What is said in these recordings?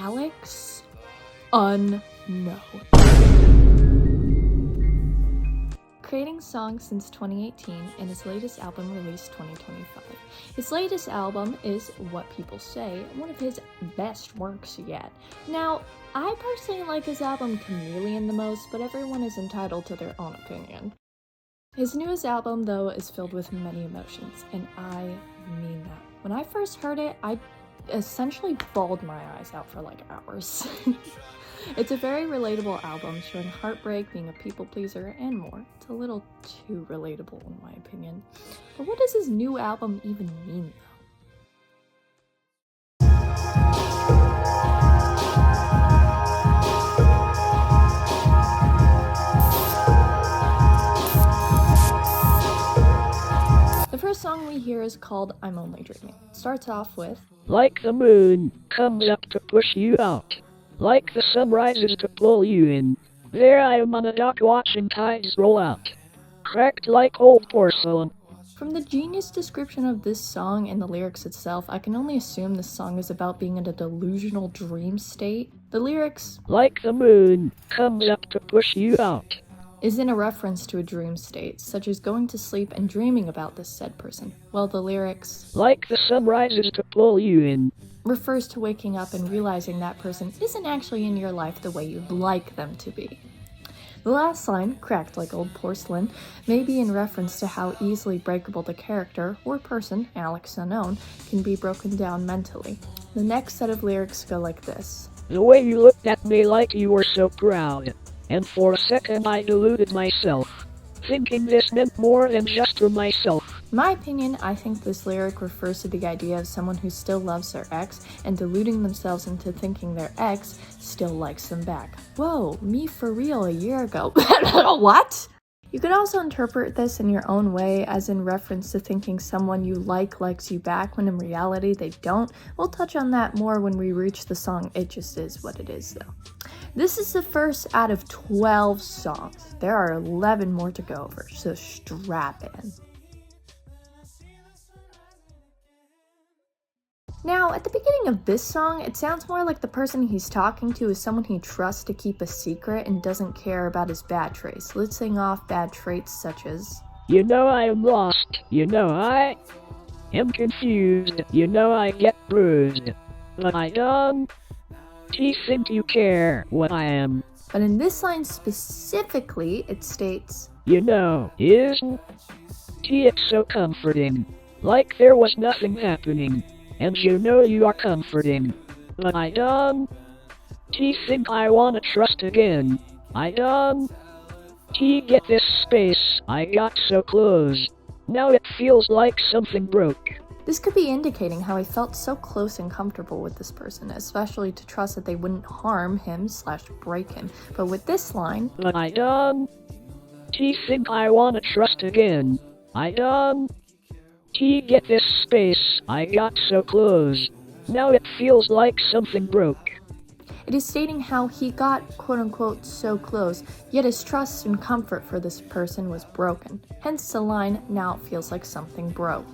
Alex Unknown. Creating songs since 2018 and his latest album released 2025. His latest album is What People Say, one of his best works yet. Now, I personally like his album Chameleon the most, but everyone is entitled to their own opinion. His newest album, though, is filled with many emotions, and I mean that. When I first heard it, I essentially bawled my eyes out for like hours. It's a very relatable album, showing heartbreak, being a people pleaser, and more. It's a little too relatable in my opinion. But what does his new album even mean, though? The first song we hear is called I'm Only Dreaming. It starts off with, like the moon comes up to push you out, like the sun rises to pull you in. There I am on a dock watching tides roll out, cracked like old porcelain. From the genius description of this song and the lyrics itself, I can only assume this song is about being in a delusional dream state. The lyrics, like the moon comes up to push you out, is in a reference to a dream state, such as going to sleep and dreaming about this said person, while the lyrics, like the sun rises to pull you in, refers to waking up and realizing that person isn't actually in your life the way you'd like them to be. The last line, cracked like old porcelain, may be in reference to how easily breakable the character, or person, Alex Unknown, can be broken down mentally. The next set of lyrics go like this. the way you looked at me like you were so proud, and for a second I deluded myself, thinking this meant more than just for myself. In my opinion, I think this lyric refers to the idea of someone who still loves their ex and deluding themselves into thinking their ex still likes them back. Whoa, me for real a year ago. What? You could also interpret this in your own way, as in reference to thinking someone you likes you back when in reality they don't. We'll touch on that more when we reach the song It Just Is What It Is, though. This is the first out of 12 songs. There are 11 more to go over, so strap in. Now, at the beginning of this song, it sounds more like the person he's talking to is someone he trusts to keep a secret and doesn't care about his bad traits, listing off bad traits such as, you know I am lost, you know I am confused, you know I get bruised, but I don't think you care what I am. But in this line specifically, it states, you know, isn't it so comforting, like there was nothing happening. And you know you are comforting, but I don't think I wanna trust again. I don't get this space, I got so close. Now it feels like something broke. This could be indicating how he felt so close and comfortable with this person, especially to trust that they wouldn't harm him/break him. But with this line, but I don't think I wanna trust again. I don't get this space, I got so close. Now it feels like something broke. It is stating how he got quote-unquote so close, yet his trust and comfort for this person was broken. Hence the line, now it feels like something broke.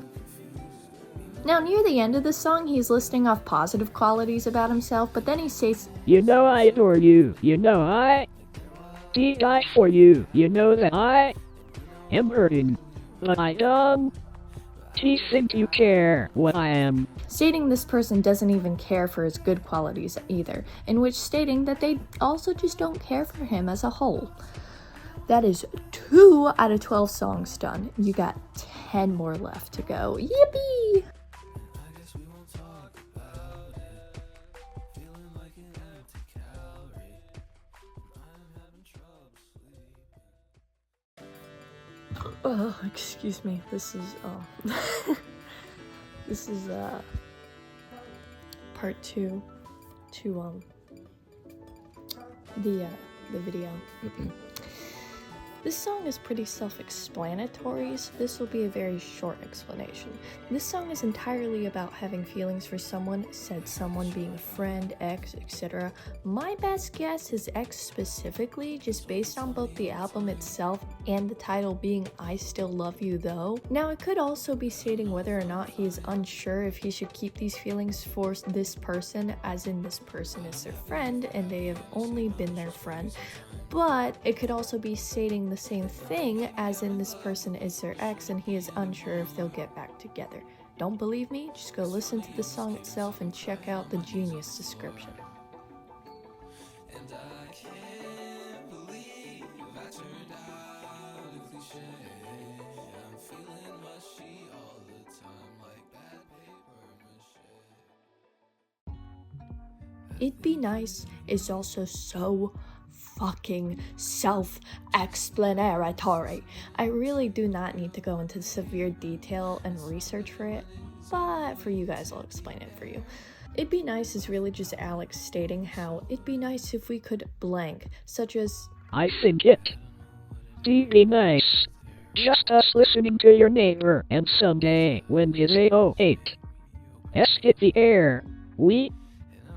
Now near the end of the song, he's listing off positive qualities about himself, but then he says, you know I adore you, you know I die for you, you know that I am hurting, but I don't think you care what I am. Stating this person doesn't even care for his good qualities either, in which stating that they also just don't care for him as a whole. That is 2 out of 12 songs done. You got 10 more left to go. Yippee! Oh, excuse me. This is this is part 2 to the video. This song is pretty self-explanatory, so this will be a very short explanation. This song is entirely about having feelings for someone, said someone being a friend, ex, etc. My best guess is ex specifically, just based on both the album itself and the title being I Still Love You Though. Now it could also be stating whether or not he is unsure if he should keep these feelings for this person, as in this person is their friend and they have only been their friend. But it could also be stating the same thing, as in this person is their ex and he is unsure if they'll get back together. Don't believe me? Just go listen to the song itself and check out the genius description. It'd Be Nice is also so fucking self-explanatory. I really do not need to go into severe detail and research for it, but for you guys I'll explain it for you. It'd Be Nice is really just Alex stating how it'd be nice if we could blank, such as I think it'd be nice, just us listening to your neighbor, and someday when his 808s hit the air,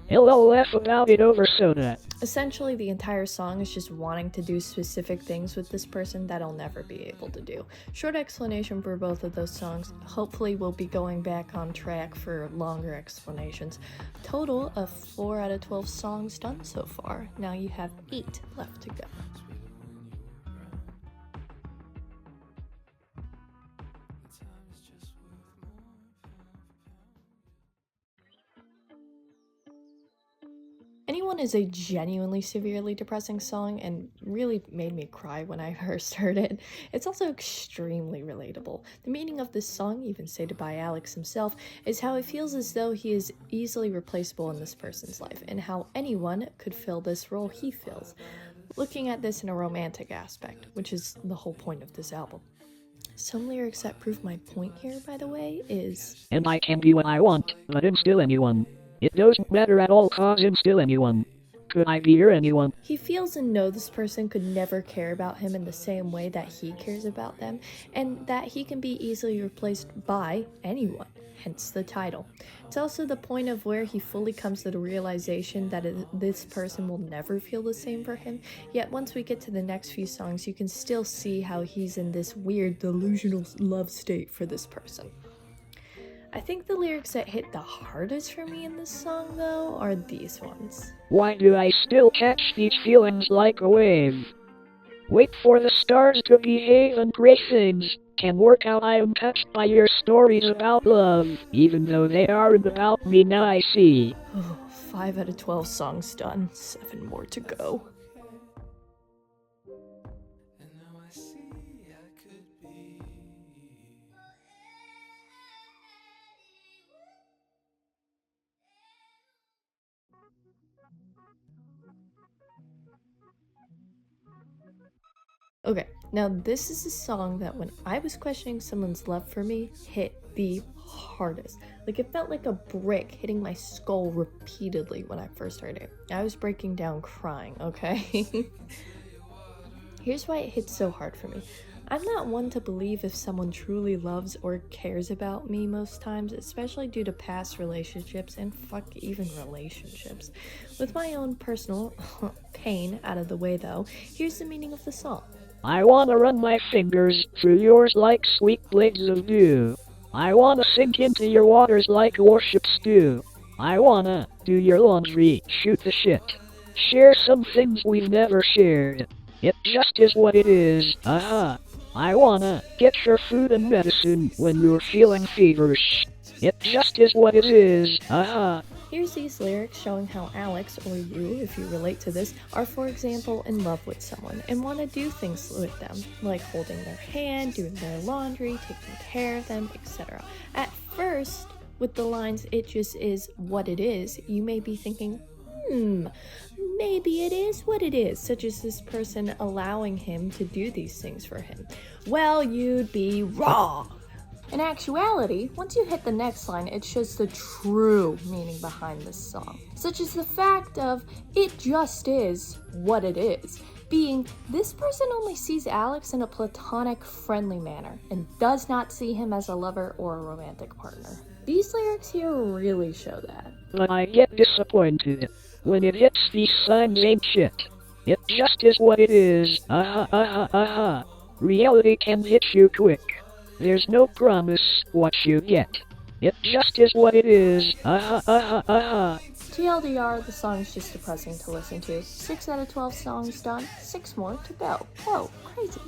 he'll laugh about it over soda. Essentially, the entire song is just wanting to do specific things with this person that I'll never be able to do. Short explanation for both of those songs. Hopefully we'll be going back on track for longer explanations. Total of 4 out of 12 songs done so far. Now you have 8 left to go. Anyone is a genuinely severely depressing song and really made me cry when I first heard it. It's also extremely relatable. The meaning of this song, even stated by Alex himself, is how it feels as though he is easily replaceable in this person's life, and how anyone could fill this role he fills. Looking at this in a romantic aspect, which is the whole point of this album. Some lyrics that prove my point here, by the way, is and I can be what I want, but I'm still anyone. It doesn't matter at all, cause I'm still anyone. Could I be your anyone? He feels and knows this person could never care about him in the same way that he cares about them, and that he can be easily replaced by anyone, hence the title. It's also the point of where he fully comes to the realization that this person will never feel the same for him, yet once we get to the next few songs, you can still see how he's in this weird delusional love state for this person. I think the lyrics that hit the hardest for me in this song, though, are these ones. Why do I still catch these feelings like a wave? Wait for the stars to behave and great things can work out. I am touched by your stories about love, even though they aren't about me, now I see. 5 out of 12 songs done, 7 more to go. Okay, now this is a song that when I was questioning someone's love for me, hit the hardest. Like, it felt like a brick hitting my skull repeatedly when I first heard it. I was breaking down crying, okay? Here's why it hits so hard for me. I'm not one to believe if someone truly loves or cares about me most times, especially due to past relationships and even relationships. With my own personal pain out of the way though, here's the meaning of the song. I wanna run my fingers through yours like sweet blades of dew. I wanna sink into your waters like warships do. I wanna do your laundry, shoot the shit, share some things we've never shared. It just is what it is, I wanna get your food and medicine when you're feeling feverish. It just is what it is, Here's these lyrics showing how Alex, or you, if you relate to this, are, for example, in love with someone and want to do things with them, like holding their hand, doing their laundry, taking care of them, etc. At first, with the lines, it just is what it is, you may be thinking, maybe it is what it is, such as this person allowing him to do these things for him. Well, you'd be wrong. In actuality, once you hit the next line, it shows the true meaning behind this song, such as the fact of it just is what it is, being this person only sees Alex in a platonic, friendly manner and does not see him as a lover or a romantic partner. These lyrics here really show that. But I get disappointed when it hits these signs ain't shit. It just is what it is, Reality can hit you quick. There's no promise what you get. It just is what it is. TLDR, the song is just depressing to listen to. 6 out of 12 songs done, 6 more to go. Whoa, crazy.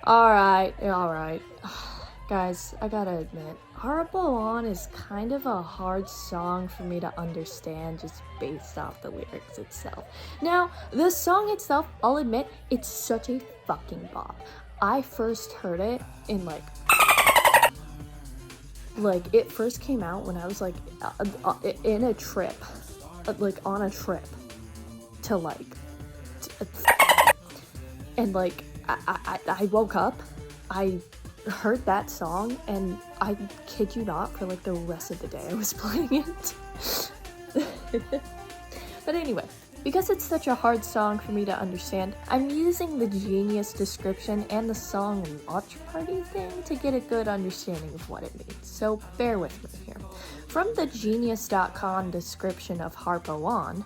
Alright. Guys, I gotta admit, Harpo On is kind of a hard song for me to understand just based off the lyrics itself. Now, the song itself, I'll admit, it's such a fucking bop. I first heard it in it first came out when I was in a trip, on a trip to and I woke up, I heard that song, and I kid you not, for the rest of the day I was playing it. But anyway, because it's such a hard song for me to understand, I'm using the Genius description and the song Watch Party thing to get a good understanding of what it means, so bear with me here. From the Genius.com description of Harpo On,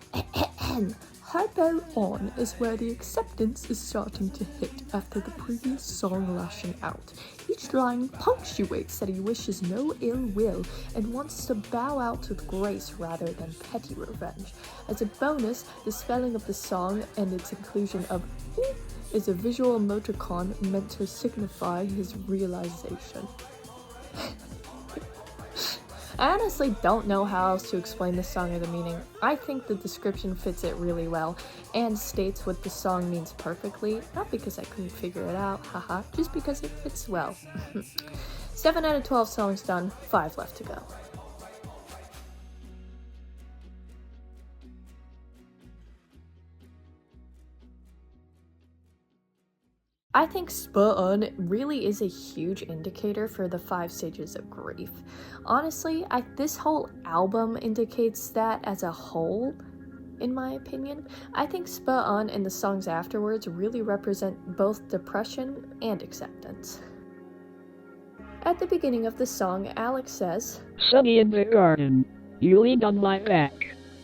Harpo On is where the acceptance is starting to hit after the previous song lashing out. Each line punctuates that he wishes no ill will and wants to bow out with grace rather than petty revenge. As a bonus, the spelling of the song and its inclusion of is a visual emoticon meant to signify his realization. I honestly don't know how else to explain the song or the meaning. I think the description fits it really well and states what the song means perfectly, not because I couldn't figure it out, haha, just because it fits well. 7 out of 12 songs done, 5 left to go. I think Spot On really is a huge indicator for the 5 stages of grief. Honestly, this whole album indicates that as a whole, in my opinion. I think Spot On and the songs afterwards really represent both depression and acceptance. At the beginning of the song, Alex says, "Sunny in the garden, you leaned on my back.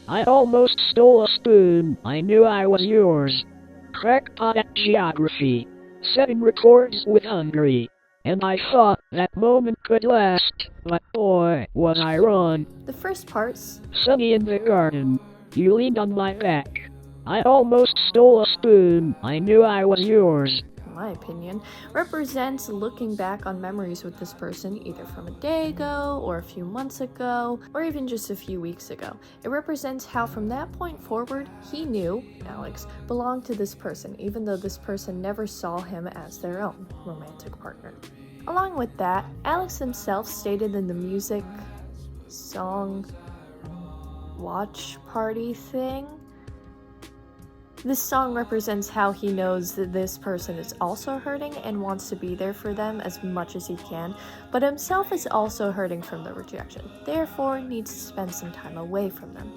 I almost stole a spoon, I knew I was yours. Crackpot at geography. 7 records with Hungary. And I thought that moment could last, but boy, was I wrong." The first parts, "Sunny in the garden, you leaned on my back. I almost stole a spoon, I knew I was yours." in my opinion, represents looking back on memories with this person either from a day ago, or a few months ago, or even just a few weeks ago. It represents how from that point forward, he knew, Alex, belonged to this person, even though this person never saw him as their own romantic partner. Along with that, Alex himself stated in the music song Watch Party thing, this song represents how he knows that this person is also hurting and wants to be there for them as much as he can, but himself is also hurting from the rejection, therefore needs to spend some time away from them.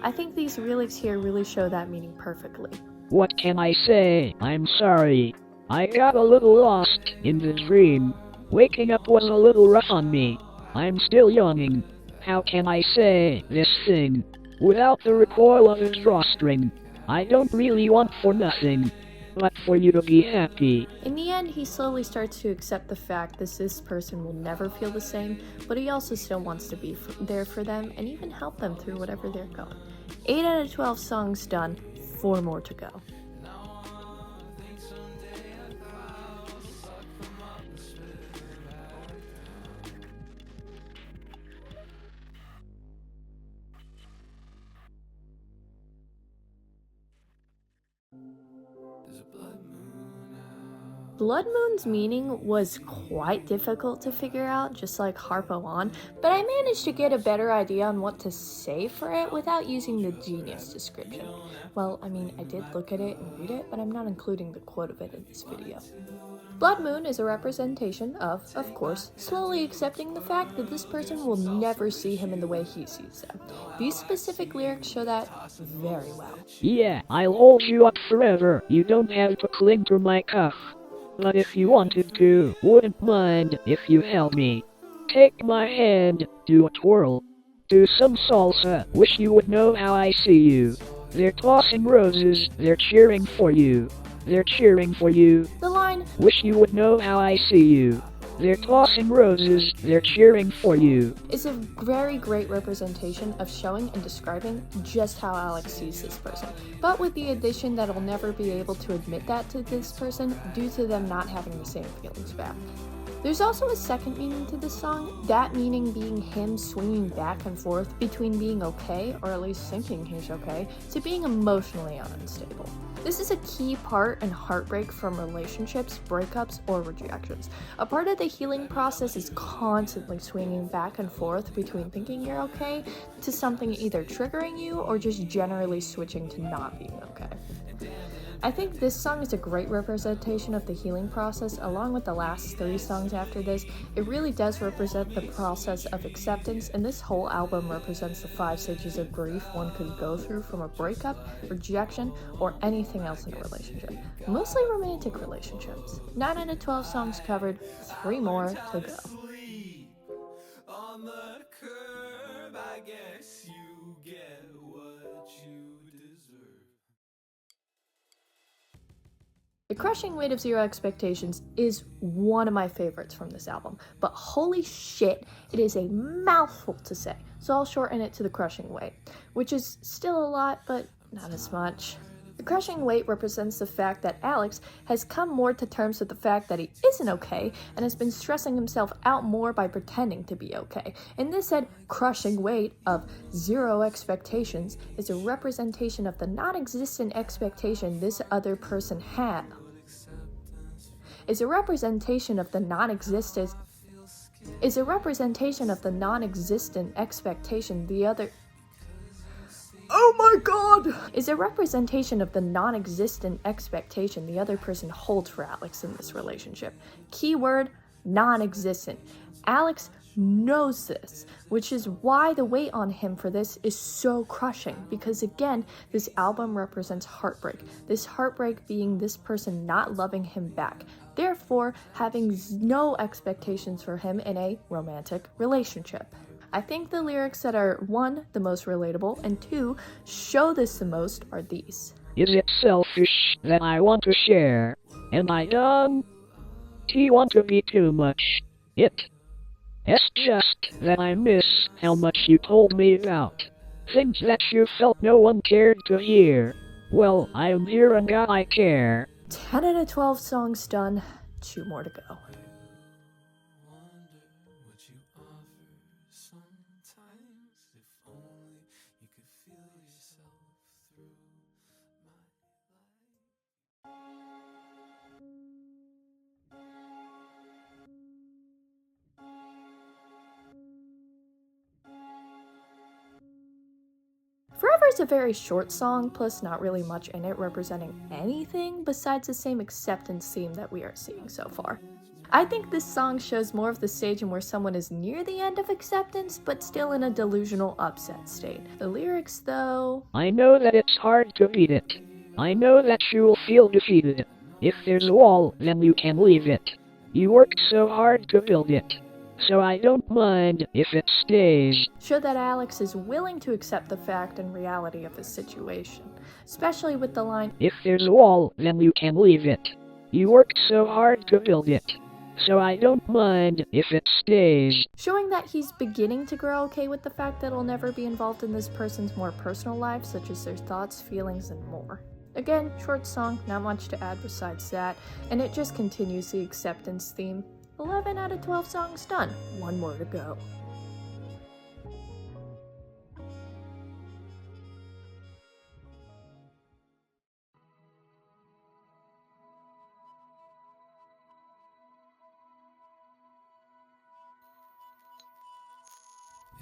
I think these lyrics here really show that meaning perfectly. "What can I say? I'm sorry. I got a little lost in the dream. Waking up was a little rough on me. I'm still yawning. How can I say this thing without the recoil of his drawstring? I don't really want for nothing, but for you to be happy." In the end, he slowly starts to accept the fact that this person will never feel the same, but he also still wants to be there for them and even help them through whatever they're going. 8 out of 12 songs done, 4 more to go. There's a blood moon out. Blood Moon's meaning was quite difficult to figure out, just like Harpo On, but I managed to get a better idea on what to say for it without using the genius description. Well, I mean, I did look at it and read it, but I'm not including the quote of it in this video. Blood Moon is a representation of course, slowly accepting the fact that this person will never see him in the way he sees them. These specific lyrics show that very well. Yeah, I'll hold you up forever. You don't have to cling to my cuff. But if you wanted to, wouldn't mind if you held me. Take my hand, do a twirl. Do some salsa, wish you would know how I see you. They're tossing roses, they're cheering for you. They're cheering for you. The line, wish you would know how I see you. They're tossing roses, they're cheering for you, is a very great representation of showing and describing just how Alex sees this person, but with the addition that he'll never be able to admit that to this person due to them not having the same feelings back. There's also a second meaning to this song, that meaning being him swinging back and forth between being okay, or at least thinking he's okay, to being emotionally unstable. This is a key part in heartbreak from relationships, breakups, or rejections. A part of the healing process is constantly swinging back and forth between thinking you're okay to something either triggering you or just generally switching to not being okay. I think this song is a great representation of the healing process. Along with the last 3 songs after this, it really does represent the process of acceptance, and this whole album represents the 5 stages of grief one could go through from a breakup, rejection, or anything else in a relationship. Mostly romantic relationships. 9 out of 12 songs covered, 3 more to go. On the curb, I guess you get what you deserve. The Crushing Weight of Zero Expectations is one of my favorites from this album, but holy shit, it is a mouthful to say, so I'll shorten it to The Crushing Weight, which is still a lot, but not as much. The Crushing Weight represents the fact that Alex has come more to terms with the fact that he isn't okay and has been stressing himself out more by pretending to be okay. And this said crushing weight of zero expectations is a representation of the non-existent expectation this other person had. Is a representation of the non-existent expectation the other Oh my god! Is a representation of the non-existent expectation the other person holds for Alex in this relationship. Keyword, non-existent. Alex knows this, which is why the weight on him for this is so crushing, because again, this album represents heartbreak. This heartbreak being this person not loving him back, therefore having no expectations for him in a romantic relationship. I think the lyrics that are 1, the most relatable, and 2, show this the most are these. Is it selfish that I want to share? Am I dumb? Do you want to be too much? It's just that I miss how much you told me about things that you felt no one cared to hear. Well, I'm here and God I care. 10 out of 12 songs done, 2 more to go. Forever is a very short song, plus not really much in it representing anything besides the same acceptance theme that we are seeing so far. I think this song shows more of the stage in where someone is near the end of acceptance, but still in a delusional upset state. The lyrics, though... I know that it's hard to beat it. I know that you will feel defeated. If there's a wall, then you can leave it. You worked so hard to build it, so I don't mind if it stays. Show that Alex is willing to accept the fact and reality of his situation, especially with the line, if there's a wall, then you can leave it. You worked so hard to build it, so I don't mind if it stays. Showing that he's beginning to grow okay with the fact that he'll never be involved in this person's more personal life, such as their thoughts, feelings, and more. Again, short song, not much to add besides that, and it just continues the acceptance theme. 11 out of 12 songs done, 1 more to go.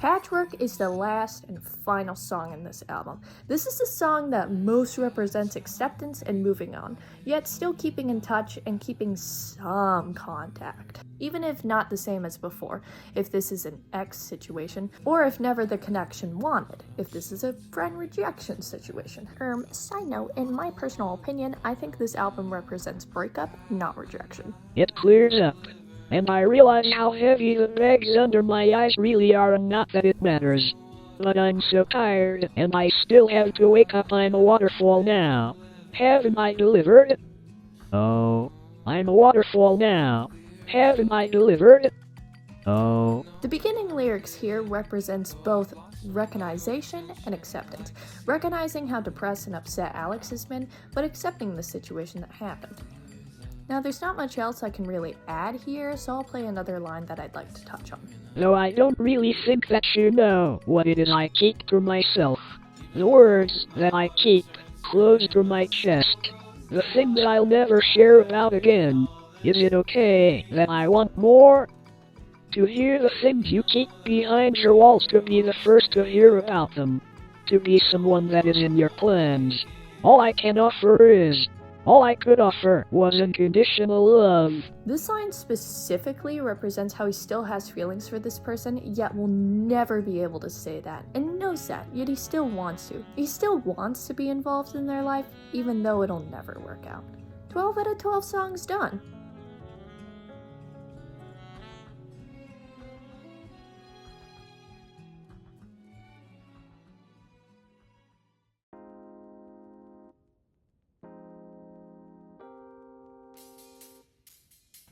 Patchwork is the last and final song in this album. This is the song that most represents acceptance and moving on, yet still keeping in touch and keeping some contact. Even if not the same as before, if this is an ex situation, or if never the connection wanted, if this is a friend rejection situation. Side note, in my personal opinion, I think this album represents breakup, not rejection. It clears up, and I realize how heavy the bags under my eyes really are, and not that it matters. But I'm so tired, and I still have to wake up. I'm a waterfall now. Haven't I delivered? Oh, I'm a waterfall now. Haven't I delivered? Oh. The beginning lyrics here represents both recognition and acceptance. Recognizing how depressed and upset Alex has been, but accepting the situation that happened. Now, there's not much else I can really add here, so I'll play another line that I'd like to touch on. No, I don't really think that you know what it is I keep to myself. The words that I keep close to my chest. The things I'll never share about again. Is it okay that I want more? To hear the things you keep behind your walls, to be the first to hear about them. To be someone that is in your plans. All I can offer is... all I could offer was unconditional love. This line specifically represents how he still has feelings for this person, yet will never be able to say that, and knows that, yet he still wants to. He still wants to be involved in their life, even though it'll never work out. 12 out of 12 songs done.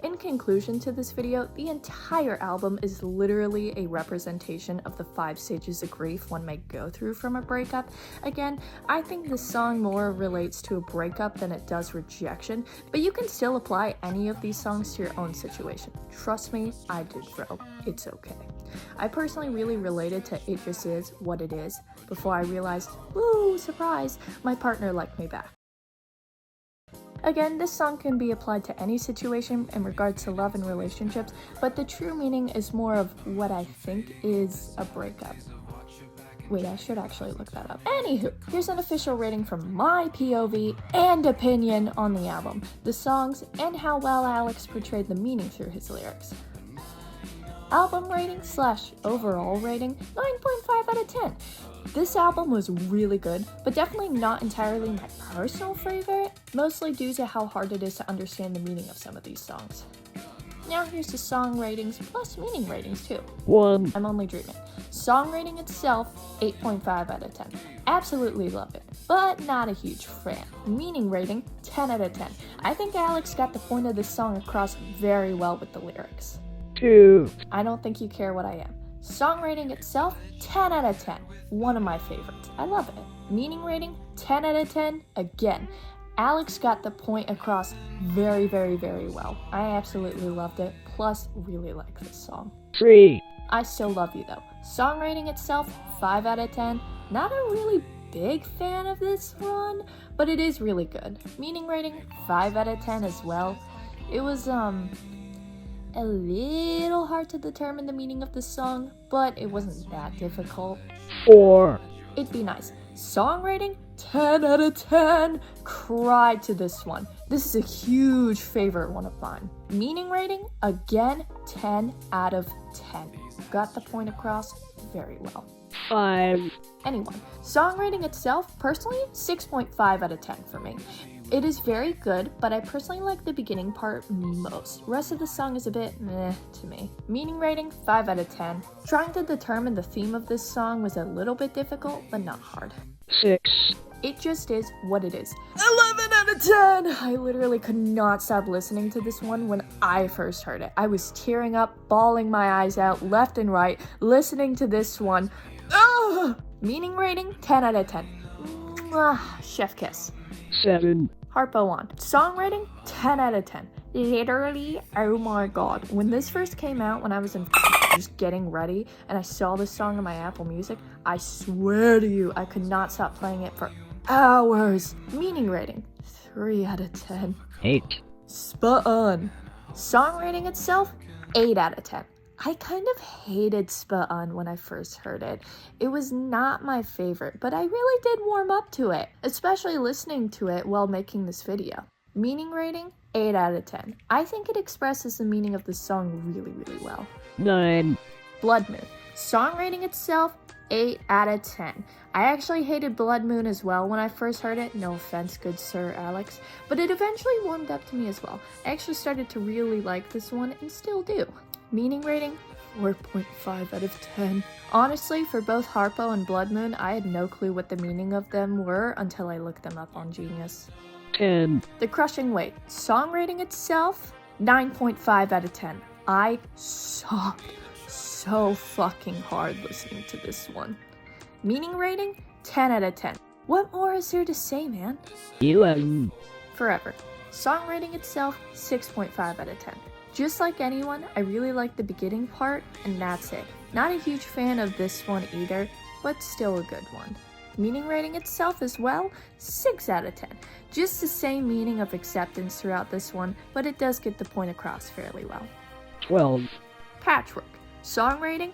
In conclusion to this video, the entire album is literally a representation of the 5 stages of grief one may go through from a breakup. Again, I think this song more relates to a breakup than it does rejection, but you can still apply any of these songs to your own situation. Trust me, I did, bro. It's okay. I personally really related to It Just Is What It Is before I realized, woo, surprise, my partner liked me back. Again, this song can be applied to any situation in regards to love and relationships, but the true meaning is more of what I think is a breakup. Wait, I should actually look that up. Anywho, here's an official rating from my POV and opinion on the album, the songs, and how well Alex portrayed the meaning through his lyrics. Album rating / overall rating, 9.5 out of 10. This album was really good, but definitely not entirely my personal favorite, mostly due to how hard it is to understand the meaning of some of these songs. Now here's the song ratings plus meaning ratings too. 1. I'm Only Dreaming. Song rating itself, 8.5 out of 10. Absolutely love it, but not a huge fan. Meaning rating, 10 out of 10. I think Alex got the point of this song across very well with the lyrics. 2. I Don't Think You Care What I Am. Song rating itself, 10 out of 10. One of my favorites. I love it. Meaning rating, 10 out of 10. Again, Alex got the point across very, very, very well. I absolutely loved it, plus really like this song. 3. I Still Love You Though. Song rating itself, 5 out of 10. Not a really big fan of this one, but it is really good. Meaning rating, 5 out of 10 as well. It was, a little hard to determine the meaning of the song, but it wasn't that difficult. 4. It'd Be Nice. Song rating, 10 out of 10. Cried to this one. This is a huge favorite one of mine. Meaning rating, again, 10 out of 10. Got the point across very well. 5. Anyone. Song rating itself, personally, 6.5 out of 10 for me. It is very good, but I personally like the beginning part most. Rest of the song is a bit meh to me. Meaning rating, 5 out of 10. Trying to determine the theme of this song was a little bit difficult, but not hard. 6. It Just Is What It Is. 11 out of 10! I literally could not stop listening to this one when I first heard it. I was tearing up, bawling my eyes out left and right, listening to this one. Ugh! Meaning rating, 10 out of 10. Mwah, chef kiss. 7. Harpo On. Song rating, 10 out of 10. Literally, oh my god. When this first came out, when I was in just getting ready, and I saw this song on my Apple Music, I swear to you, I could not stop playing it for hours. Meaning rating, 3 out of 10. 8. Spot on. Song rating itself, 8 out of 10. I kind of hated Spa'un when I first heard it. It was not my favorite, but I really did warm up to it, especially listening to it while making this video. Meaning rating, 8 out of 10. I think it expresses the meaning of the song really, really well. 9. Blood Moon. Song rating itself, 8 out of 10. I actually hated Blood Moon as well when I first heard it. No offense, good sir Alex. But it eventually warmed up to me as well. I actually started to really like this one and still do. Meaning rating, 4.5 out of 10. Honestly, for both Harpo and Blood Moon, I had no clue what the meaning of them were until I looked them up on Genius. 10. The Crushing Weight. Song rating itself, 9.5 out of 10. I sobbed so fucking hard listening to this one. Meaning rating, 10 out of 10. What more is there to say, man? 11. Forever. Song rating itself, 6.5 out of 10. Just like anyone, I really like the beginning part, and that's it. Not a huge fan of this one either, but still a good one. Meaning rating itself as well, 6 out of 10. Just the same meaning of acceptance throughout this one, but it does get the point across fairly well. 12. Patchwork. Song rating,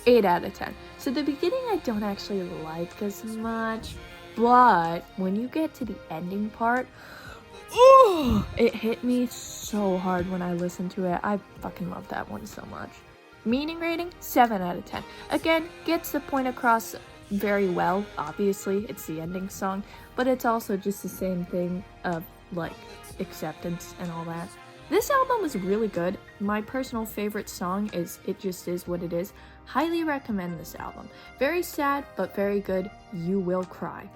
8 out of 10. So the beginning I don't actually like as much, but when you get to the ending part, ooh, it hit me so hard when I listened to it. I fucking love that one so much. Meaning rating, 7 out of 10. Again, gets the point across very well. Obviously, it's the ending song, but it's also just the same thing of, like, acceptance and all that. This album was really good. My personal favorite song is It Just Is What It Is. Highly recommend this album. Very sad, but very good. You will cry.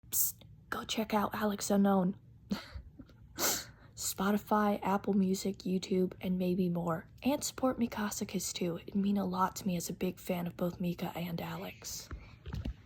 Psst, go check out Alex Unknown. Spotify, Apple Music, YouTube, and maybe more. And support MIKASACUS too. It'd mean a lot to me as a big fan of both Mika and Alex.